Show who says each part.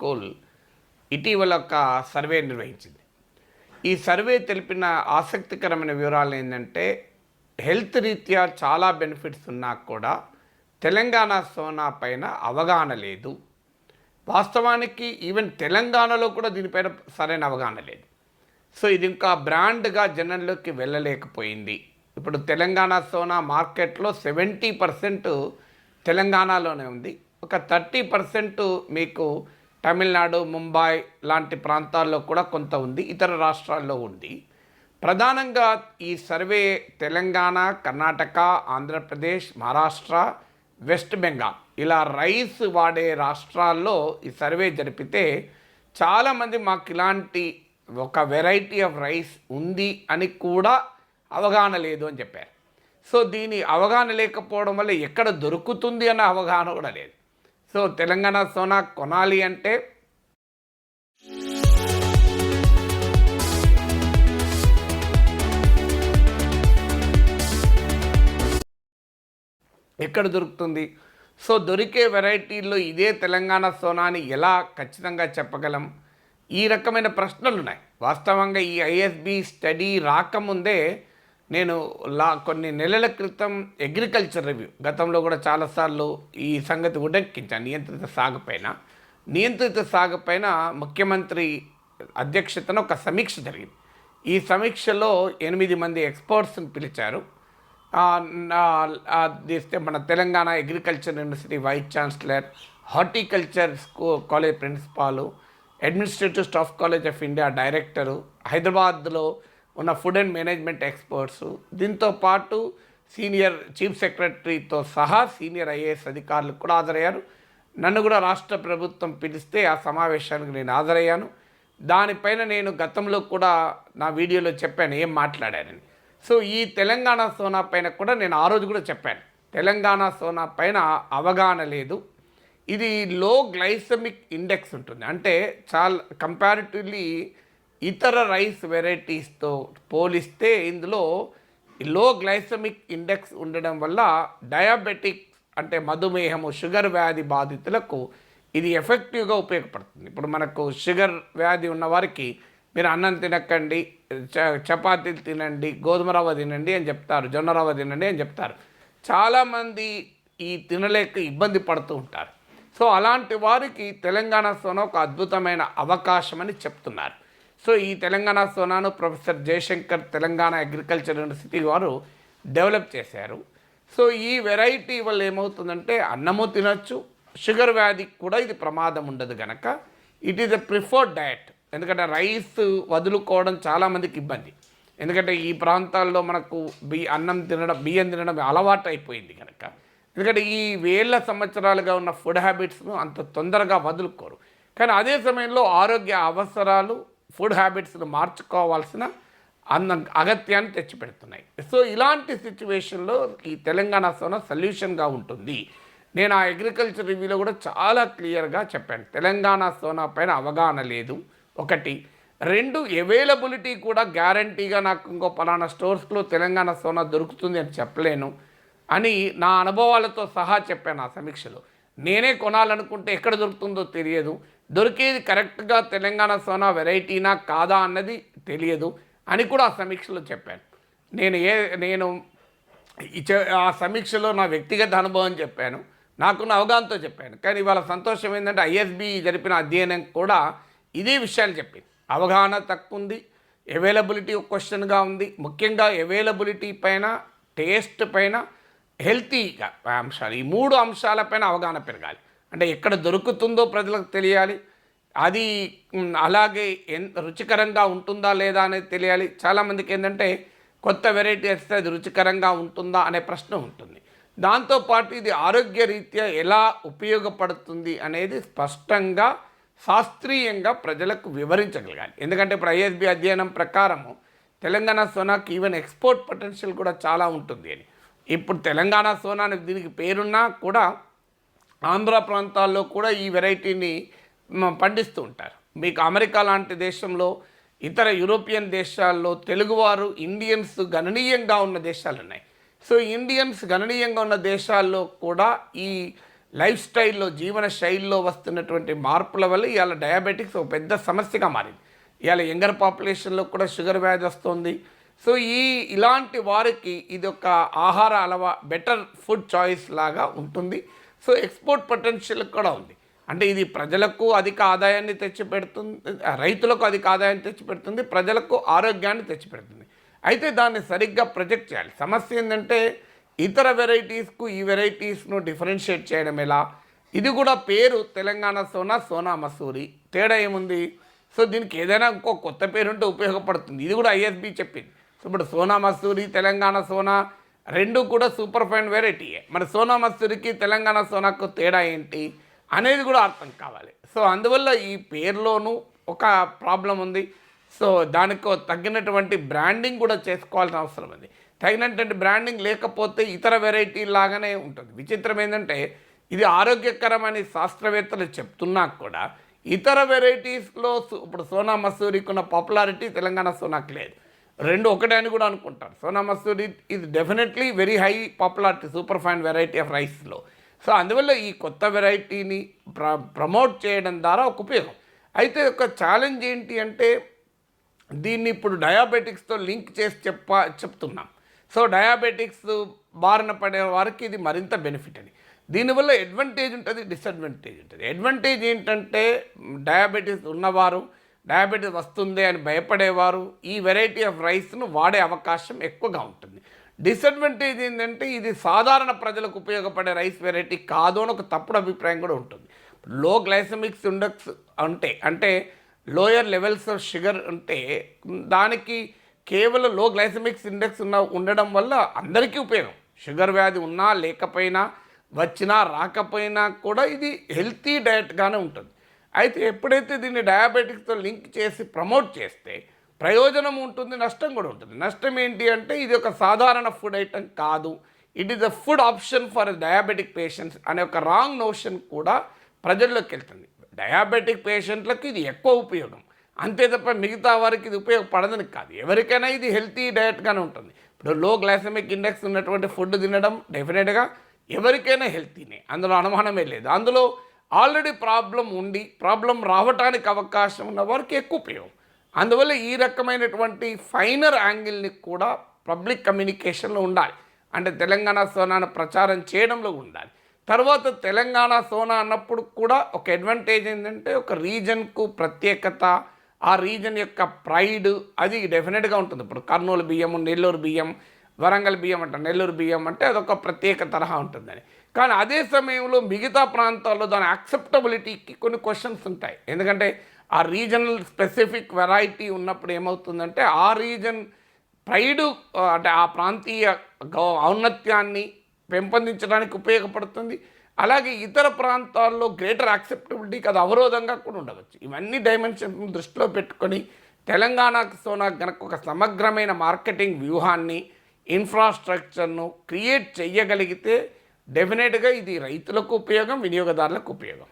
Speaker 1: School ఇటీవల ఒక survey నిర్వహించింది. ఈ సర్వే తెలిపిన ఆసక్తికరమైన వివరాలు ఏంటంటే, హెల్త్ రీత్యా చాలా బెనిఫిట్స్ ఉన్నా కూడా తెలంగాణ సోనా పైన అవగాహన లేదు. వాస్తవానికి ఈవెన్ తెలంగాణలో కూడా దీనిపైన సరైన అవగాహన లేదు. సో ఇది ఇంకా బ్రాండ్గా జనంలోకి వెళ్ళలేకపోయింది. ఇప్పుడు తెలంగాణ సోనా మార్కెట్లో 70% తెలంగాణలోనే ఉంది. ఒక 30% మీకు తమిళనాడు, ముంబై లాంటి ప్రాంతాల్లో కూడా కొంత ఉంది, ఇతర రాష్ట్రాల్లో ఉంది. ప్రధానంగా ఈ సర్వే తెలంగాణ, కర్ణాటక, ఆంధ్రప్రదేశ్, మహారాష్ట్ర, వెస్ట్ బెంగాల్ ఇలా రైస్ వాడే రాష్ట్రాల్లో ఈ సర్వే జరిపితే చాలామంది మాకు ఇలాంటి ఒక వెరైటీ ఆఫ్ రైస్ ఉంది అని కూడా అవగాహన లేదు అని చెప్పారు. సో దీని అవగాహన లేకపోవడం వల్ల ఎక్కడ దొరుకుతుంది అన్న అవగాహన కూడా లేదు. సో తెలంగాణ సోనా కొనాలి అంటే ఎక్కడ దొరుకుతుంది? సో దొరికే వెరైటీల్లో ఇదే తెలంగాణ సోనాని ఎలా ఖచ్చితంగా చెప్పగలం? ఈ రకమైన ప్రశ్నలు ఉన్నాయి. వాస్తవంగా ఈ ఐఎస్బి స్టడీ రాకముందే నేను కొన్ని నెలల క్రితం అగ్రికల్చర్ రివ్యూ గతంలో కూడా చాలాసార్లు ఈ సంగతి ఉటంకించాను. నియంత్రిత సాగుపైన ముఖ్యమంత్రి అధ్యక్షతన ఒక సమీక్ష జరిగింది. ఈ సమీక్షలో 8 మంది ఎక్స్పర్ట్స్ని పిలిచారు. మన Telangana agriculture university vice chancellor, horticulture college principal, administrative staff college of India director, హైదరాబాద్లో ఉన్న ఫుడ్ అండ్ మేనేజ్మెంట్ ఎక్స్పర్ట్స్, దీంతో పాటు సీనియర్ చీఫ్ సెక్రటరీతో సహా సీనియర్ ఐఏఎస్ అధికారులు కూడా హాజరయ్యారు. నన్ను కూడా రాష్ట్ర ప్రభుత్వం పిలిస్తే ఆ సమావేశానికి నేను హాజరయ్యాను. దానిపైన నేను గతంలో కూడా నా వీడియోలో చెప్పాను ఏం మాట్లాడానని. సో ఈ తెలంగాణ సోనా పైన కూడా నేను ఆ రోజు కూడా చెప్పాను, తెలంగాణ సోనా పైన అవగాహన లేదు. ఇది లో గ్లైసమిక్ ఇండెక్స్ ఉంటుంది, అంటే చాలా కంపారిటివ్లీ ఇతర రైస్ వెరైటీస్తో పోలిస్తే ఇందులో లో గ్లైసమిక్ ఇండెక్స్ ఉండడం వల్ల డయాబెటిక్ అంటే మధుమేహము, షుగర్ వ్యాధి బాధితులకు ఇది ఎఫెక్టివ్గా ఉపయోగపడుతుంది. ఇప్పుడు మనకు షుగర్ వ్యాధి ఉన్నవారికి మీరు అన్నం తినకండి, చపాతీలు తినండి, గోధుమ రవ్వ తినండి అని చెప్తారు, జొన్న రవ్వ తినండి అని చెప్తారు. చాలామంది ఈ తినలేక ఇబ్బంది పడుతూ ఉంటారు. సో అలాంటి వారికి తెలంగాణ సోనా ఒక అద్భుతమైన అవకాశం అని చెప్తున్నారు. సో ఈ తెలంగాణ సోనాను professor Jayashankar Telangana agriculture university వారు డెవలప్ చేశారు. సో ఈ వెరైటీ వల్ల ఏమవుతుందంటే అన్నము తినచ్చు, షుగర్ వ్యాధికి కూడా ఇది ప్రమాదం ఉండదు కనుక it is a preferred diet. ఎందుకంటే రైస్ వదులుకోవడం చాలామందికి ఇబ్బంది, ఎందుకంటే ఈ ప్రాంతాల్లో మనకు బియ్యం తినడం అలవాటు అయిపోయింది కనుక. ఎందుకంటే ఈ వేల సంవత్సరాలుగా ఉన్న ఫుడ్ హ్యాబిట్స్ను అంత తొందరగా వదులుకోరు. కానీ అదే సమయంలో ఆరోగ్య అవసరాలు ఫుడ్ హ్యాబిట్స్ను మార్చుకోవాల్సిన అగత్యాన్ని తెచ్చిపెడుతున్నాయి. సో ఇలాంటి సిచ్యువేషన్లో ఈ తెలంగాణ సోనా సొల్యూషన్గా ఉంటుంది. నేను ఆ అగ్రికల్చర్ రివ్యూలో కూడా చాలా క్లియర్గా చెప్పాను, తెలంగాణ సోనా పైన అవగాహన లేదు ఒకటి. 2, అవైలబిలిటీ కూడా గ్యారంటీగా నాకు ఇంకో పలానా స్టోర్స్లో తెలంగాణ సోనా దొరుకుతుంది అని చెప్పలేను అని నా అనుభవాలతో సహా చెప్పాను ఆ సమీక్షలో. నేనే కొనాలనుకుంటే ఎక్కడ దొరుకుతుందో తెలియదు, దొరికేది కరెక్ట్గా తెలంగాణ సోనా వెరైటీనా కాదా అన్నది తెలియదు అని కూడా ఆ సమీక్షలో చెప్పాను. నేను ఆ సమీక్షలో నా వ్యక్తిగత అనుభవం చెప్పాను, నాకున్న అవగాహనతో చెప్పాను. కానీ ఇవాళ సంతోషం ఏంటంటే ఐఎస్బి జరిపిన అధ్యయనం కూడా ఇదే విషయాలు చెప్పింది. అవగాహన తక్కువ ఉంది, అవైలబిలిటీ ఒక క్వశ్చన్గా ఉంది. ముఖ్యంగా అవైలబిలిటీ పైన, టేస్ట్ పైన, హెల్తీగా అంశాలు, ఈ 3 అంశాలపైన అవగాహన పెరగాలి. అంటే ఎక్కడ దొరుకుతుందో ప్రజలకు తెలియాలి, అది అలాగే రుచికరంగా ఉంటుందా లేదా అనేది తెలియాలి. చాలామందికి ఏంటంటే కొత్త వెరైటీ వస్తే అది రుచికరంగా ఉంటుందా అనే ప్రశ్న ఉంటుంది. దాంతోపాటు ఇది ఆరోగ్యరీత్యా ఎలా ఉపయోగపడుతుంది అనేది స్పష్టంగా శాస్త్రీయంగా ప్రజలకు వివరించగలగాలి. ఎందుకంటే ఇప్పుడు ఐఎస్బి అధ్యయనం ప్రకారము తెలంగాణ సోనాకి ఈవెన్ ఎక్స్పోర్ట్ పొటెన్షియల్ కూడా చాలా ఉంటుంది అని. ఇప్పుడు తెలంగాణ సోనా అని దీనికి పేరున్నా కూడా ఆంధ్ర ప్రాంతాల్లో కూడా ఈ వెరైటీని పండిస్తూ ఉంటారు. మీకు అమెరికా లాంటి దేశంలో, ఇతర యూరోపియన్ దేశాల్లో తెలుగువారు ఇండియన్స్ గణనీయంగా ఉన్న దేశాలు ఉన్నాయి. సో ఇండియన్స్ గణనీయంగా ఉన్న దేశాల్లో కూడా ఈ లైఫ్ స్టైల్లో జీవన శైలిలో వస్తున్నటువంటి మార్పుల వల్ల ఇవాళ డయాబెటిక్స్ ఒక పెద్ద సమస్యగా మారింది. ఇవాళ యంగర్ పాపులేషన్లో కూడా షుగర్ వ్యాధి వస్తుంది. సో ఇలాంటి వారికి ఇది ఒక ఆహార బెటర్ ఫుడ్ చాయిస్ లాగా ఉంటుంది. సో ఎక్స్పోర్ట్ పొటెన్షియల్ కూడా ఉంది. అంటే ఇది ప్రజలకు అధిక ఆదాయాన్ని తెచ్చిపెడుతుంది, రైతులకు అధిక ఆదాయాన్ని తెచ్చిపెడుతుంది, ప్రజలకు ఆరోగ్యాన్ని తెచ్చిపెడుతుంది. అయితే దాన్ని సరిగ్గా ప్రొజెక్ట్ చేయాలి. సమస్య ఏంటంటే ఇతర వెరైటీస్కు ఈ వెరైటీస్ను డిఫరెన్షియేట్ చేయడం ఎలా? ఇది కూడా పేరు తెలంగాణ సోనా, సోనా మసూరి, తేడా ఏముంది? సో దీనికి ఏదైనా ఇంకో కొత్త పేరు ఉంటే ఉపయోగపడుతుంది. ఇది కూడా ఐఎస్బి చెప్పింది. సో ఇప్పుడు సోనా మసూరి, తెలంగాణ సోనా రెండు కూడా సూపర్ ఫైన్ వెరైటీయే. మరి సోనా మసూరికి తెలంగాణ సోనాకు తేడా ఏంటి అనేది కూడా అర్థం కావాలి. సో అందువల్ల ఈ పేరులోనూ ఒక ప్రాబ్లం ఉంది. సో దానికి తగినటువంటి బ్రాండింగ్ కూడా చేసుకోవాల్సిన అవసరం ఉంది. తగినటువంటి బ్రాండింగ్ లేకపోతే ఇతర వెరైటీ లాగానే ఉంటుంది. విచిత్రం ఏంటంటే ఇది ఆరోగ్యకరమని శాస్త్రవేత్తలు చెప్తున్నా కూడా ఇతర వెరైటీస్లో ఇప్పుడు సోనా మసూరికి ఉన్న పాపులారిటీ తెలంగాణ సోనాకి లేదు. రెండు ఒకటే అని కూడా అనుకుంటారు. Sona Masuri is definitely very high popularity super fine variety of రైస్లో. సో అందువల్ల ఈ కొత్త వెరైటీని ప్రమోట్ చేయడం ద్వారా ఒక ఉపయోగం. అయితే ఒక ఛాలెంజ్ ఏంటి అంటే దీన్ని ఇప్పుడు డయాబెటిక్స్తో లింక్ చేసి చెప్తున్నాం. సో డయాబెటిక్స్ బారిన పడే వారికి ఇది మరింత బెనిఫిట్ అని. దీనివల్ల అడ్వాంటేజ్ ఉంటుంది, డిసడ్వాంటేజ్ ఉంటుంది. అడ్వాంటేజ్ ఏంటంటే డయాబెటీస్ ఉన్నవారు, డయాబెటీస్ వస్తుంది అని భయపడేవారు ఈ వెరైటీ ఆఫ్ రైస్ను వాడే అవకాశం ఎక్కువగా ఉంటుంది. డిసడ్వాంటేజ్ ఏంటంటే ఇది సాధారణ ప్రజలకు ఉపయోగపడే రైస్ వెరైటీ కాదు అని ఒక తప్పుడు అభిప్రాయం కూడా ఉంటుంది. లో గ్లైసెమిక్స్ ఇండెక్స్ అంటే లోయర్ లెవెల్స్ ఆఫ్ షుగర్ ఉంటే దానికి కేవలం లో గ్లైసెమిక్స్ ఇండెక్స్ ఉండడం వల్ల అందరికీ ఉపయోగం. షుగర్ వ్యాధి ఉన్నా లేకపోయినా, వచ్చినా రాకపోయినా కూడా ఇది హెల్తీ డయట్గానే ఉంటుంది. అయితే ఎప్పుడైతే దీన్ని డయాబెటిక్స్తో లింక్ చేసి ప్రమోట్ చేస్తే ప్రయోజనం ఉంటుంది, నష్టం కూడా ఉంటుంది. నష్టం ఏంటి అంటే ఇది ఒక సాధారణ ఫుడ్ ఐటమ్ కాదు, it is a food option for diabetic patients అనే ఒక రాంగ్ నోషన్ కూడా ప్రజల్లోకి వెళ్తుంది. డయాబెటిక్ పేషెంట్లకు ఇది ఎక్కువ ఉపయోగం, అంతే తప్ప మిగతా వారికి ఇది ఉపయోగపడదని కాదు. ఎవరికైనా ఇది హెల్తీ డయట్గానే ఉంటుంది. ఇప్పుడు లో గ్లైసెమిక్ ఇండెక్స్ ఉన్నటువంటి ఫుడ్ తినడం డెఫినెట్గా ఎవరికైనా హెల్తీనే, అందులో అనుమానమే లేదు. అందులో ఆల్రెడీ ప్రాబ్లం రావడానికి అవకాశం ఉన్న వారికి ఎక్కువ ఉపయోగం. అందువల్ల ఈ రకమైనటువంటి ఫైనర్ యాంగిల్ని కూడా పబ్లిక్ కమ్యూనికేషన్లో ఉండాలి. అంటే తెలంగాణ సోనాను ప్రచారం చేయడంలో ఉండాలి. తర్వాత తెలంగాణ సోనా అన్నప్పుడు కూడా ఒక అడ్వాంటేజ్ ఏంటంటే ఒక రీజన్కు ప్రత్యేకత, ఆ రీజన్ యొక్క ప్రైడ్ అది డెఫినెట్గా ఉంటుంది. ఇప్పుడు కర్నూలు బియ్యం, నెల్లూరు బియ్యం, వరంగల్ బియ్యం నెల్లూరు బియ్యం అంటే అదొక ప్రత్యేక తరహా ఉంటుందని. కానీ అదే సమయంలో మిగతా ప్రాంతాల్లో దాని యాక్సెప్టబిలిటీకి కొన్ని క్వశ్చన్స్ ఉంటాయి. ఎందుకంటే ఆ రీజనల్ స్పెసిఫిక్ వెరైటీ ఉన్నప్పుడు ఏమవుతుందంటే ఆ రీజన్ ప్రైడు అంటే ఆ ప్రాంతీయ ఔన్నత్యాన్ని పెంపొందించడానికి ఉపయోగపడుతుంది. అలాగే ఇతర ప్రాంతాల్లో గ్రేటర్ యాక్సెప్టబిలిటీకి అది అవరోధంగా కూడా ఉండవచ్చు. ఇవన్నీ డైమెన్షన్స్ దృష్టిలో పెట్టుకొని తెలంగాణకు సోనా కనుక ఒక సమగ్రమైన మార్కెటింగ్ వ్యూహాన్ని, ఇన్ఫ్రాస్ట్రక్చర్ను క్రియేట్ చేయగలిగితే డెఫినెట్గా ఇది రైతులకు ఉపయోగం, వినియోగదారులకు ఉపయోగం.